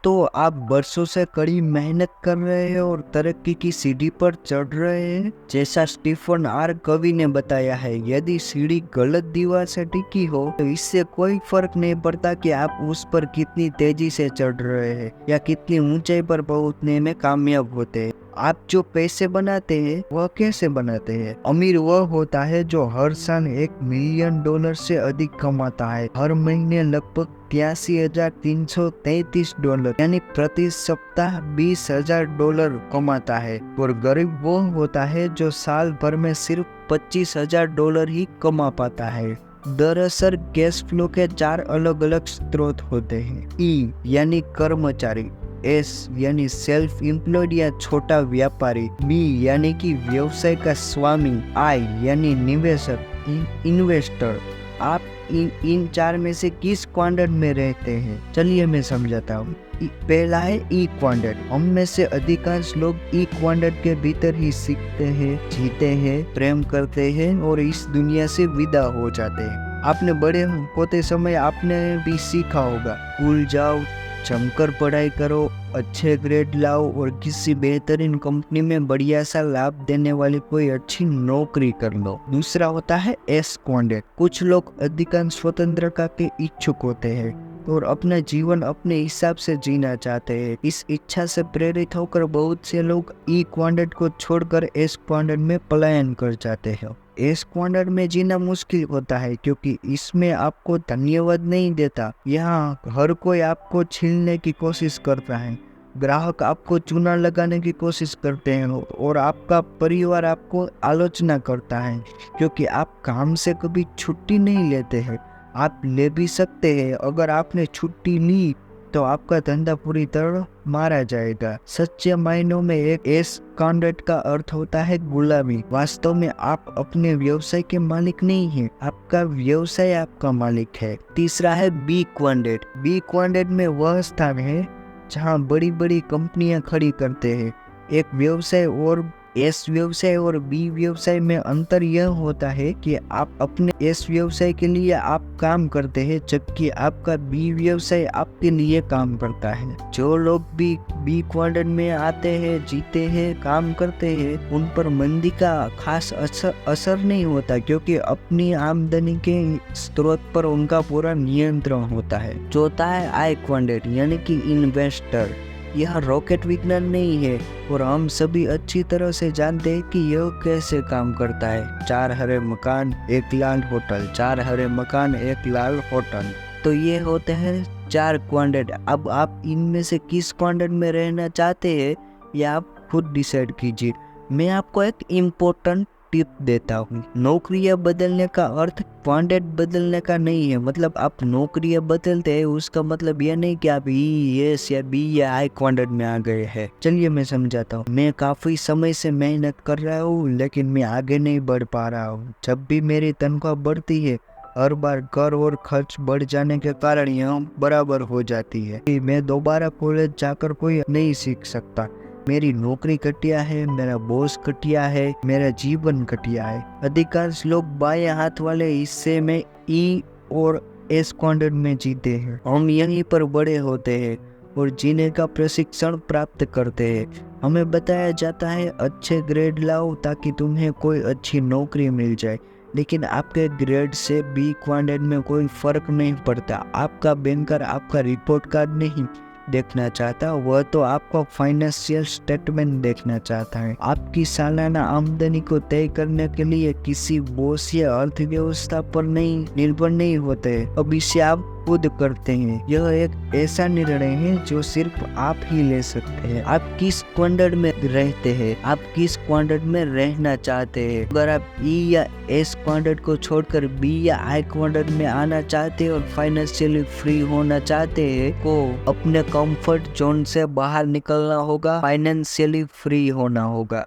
तो आप बरसों से कड़ी मेहनत कर रहे हैं और तरक्की की सीढ़ी पर चढ़ रहे हैं। जैसा स्टीफन आर कवी ने बताया है, यदि सीढ़ी गलत दीवार से टिकी हो तो इससे कोई फर्क नहीं पड़ता कि आप उस पर कितनी तेजी से चढ़ रहे हैं या कितनी ऊंचाई पर पहुंचने में कामयाब होते हैं। आप जो पैसे बनाते हैं वह कैसे बनाते हैं? अमीर वह होता है जो हर साल $1 मिलियन से अधिक कमाता है, हर महीने लगभग $83,333 यानी प्रति सप्ताह $20,000 कमाता है। और गरीब वो होता है जो साल भर में सिर्फ $25,000 ही कमा पाता है। दरअसल कैश फ्लो के 4 अलग अलग स्रोत होते हैं। ई यानी कर्मचारी, एस यानी सेल्फ एम्प्लॉयड या छोटा व्यापारी, बी यानी कि व्यवसाय का स्वामी, आई यानी निवेशक, इन्वेस्टर। आप इन 4 में से किस क्वाड्रेंट में रहते हैं? चलिए मैं समझाता हूँ। पहला है ई क्वाड्रेंट। हम में से अधिकांश लोग ई क्वाड्रेंट के भीतर ही सीखते हैं, जीते हैं, प्रेम करते हैं और इस दुनिया से विदा हो जाते हैं। आपने बड़े होते समय आपने भी सीखा होगा, स्कूल जाओ, जमकर पढ़ाई करो, अच्छे ग्रेड लाओ और किसी बेहतरीन कंपनी में बढ़िया सा लाभ देने वाली कोई अच्छी नौकरी कर लो। दूसरा होता है एस क्वाड्रेंट। कुछ लोग अधिकांश स्वतंत्रता के इच्छुक होते हैं और अपना जीवन अपने हिसाब से जीना चाहते हैं। इस इच्छा से प्रेरित होकर बहुत से लोग ई क्वाड्रेंट को छोड़कर एस क्वाड्रेंट में पलायन कर जाते हैं। एस क्वाड्रेंट में जीना मुश्किल होता है क्योंकि इसमें आपको धन्यवाद नहीं देता। यहाँ हर कोई आपको छीनने की कोशिश करता है, ग्राहक आपको चूना लगाने की कोशिश करते हैं और आपका परिवार आपको आलोचना करता है क्योंकि आप काम से कभी छुट्टी नहीं लेते हैं। आप ले भी सकते हैं, अगर आपने छुट्टी ली तो आपका धंधा पूरी तरह मारा जाएगा। सच्चे मायनों में एक एस क्वाड्रेंट का अर्थ होता है गुलामी। वास्तव में आप अपने व्यवसाय के मालिक नहीं हैं, आपका व्यवसाय आपका मालिक है। तीसरा है बी क्वाड्रेंट। बी क्वाड्रेंट में वह स्थान है जहां बड़ी बड़ी कंपनियां खड़ी करते हैं। एक व्यवसाय और एस व्यवसाय और बी व्यवसाय में अंतर यह होता है कि आप अपने एस व्यवसाय के लिए आप काम करते हैं जबकि आपका बी व्यवसाय आपके लिए काम करता है। जो लोग भी बी क्वाड्रेंट में आते हैं, जीते हैं, काम करते हैं, उन पर मंदी का खास असर नहीं होता क्योंकि अपनी आमदनी के स्रोत पर उनका पूरा नियंत्रण होता है। चौथा है आई क्वाड्रेंट यानी कि इन्वेस्टर। यह रॉकेट विज्ञान नहीं है और हम सभी अच्छी तरह से जानते हैं कि यह कैसे काम करता है। 4 हरे मकान, 1 लाल होटल, 4 हरे मकान, 1 लाल होटल। तो ये होते हैं 4 क्वाड्रेंट। अब आप इनमें से किस क्वाड्रेंट में रहना चाहते हैं या आप खुद डिसाइड कीजिए। मैं आपको एक इम्पोर्टेंट टिप देता हूँ। नौकरियां बदलने का अर्थ क्वाड्रेंट बदलने का नहीं है। मतलब आप नौकरियां बदलते हैं उसका मतलब यह नहीं कि आप ई, एस या बी या आई क्वाड्रेंट में आ गए हैं। चलिए मैं समझाता हूँ। मैं काफी समय से मेहनत कर रहा हूँ लेकिन मैं आगे नहीं बढ़ पा रहा हूँ। जब भी मेरी तनख्वाह बढ़ती है हर बार कर और खर्च बढ़ जाने के कारण यह बराबर हो जाती है। मैं दोबारा कॉलेज जाकर कोई नहीं सीख सकता। मेरी नौकरी घटिया है, मेरा बॉस घटिया है, मेरा जीवन घटिया है। अधिकांश लोग बाएं हाथ वाले हिस्से में ई और एस क्वाड्रेंट में जीते हैं। हम यहीं पर बड़े होते हैं और जीने का प्रशिक्षण प्राप्त करते हैं। हमें बताया जाता है अच्छे ग्रेड लाओ ताकि तुम्हें कोई अच्छी नौकरी मिल जाए, लेकिन आपके ग्रेड से बी क्वाड्रेंट में कोई फर्क नहीं पड़ता। आपका बैंकर आपका रिपोर्ट कार्ड नहीं देखना चाहता, वह तो आपका फाइनेंशियल स्टेटमेंट देखना चाहता है। आपकी सालाना आमदनी को तय करने के लिए किसी बॉस या अर्थव्यवस्था पर निर्भर नहीं होते। अब इसे आप खुद करते हैं। यह एक ऐसा निर्णय है जो सिर्फ आप ही ले सकते हैं। आप किस क्वाड्रेंट में रहते हैं, आप किस क्वाड्रेंट में रहना चाहते हैं। अगर आप ई या एस क्वाड्रेंट को छोड़कर बी या आई क्वाड्रेंट में आना चाहते हैं और फाइनेंशियली फ्री होना चाहते हैं को अपने कंफर्ट जोन से बाहर निकलना होगा, फाइनेंशियली फ्री होना होगा।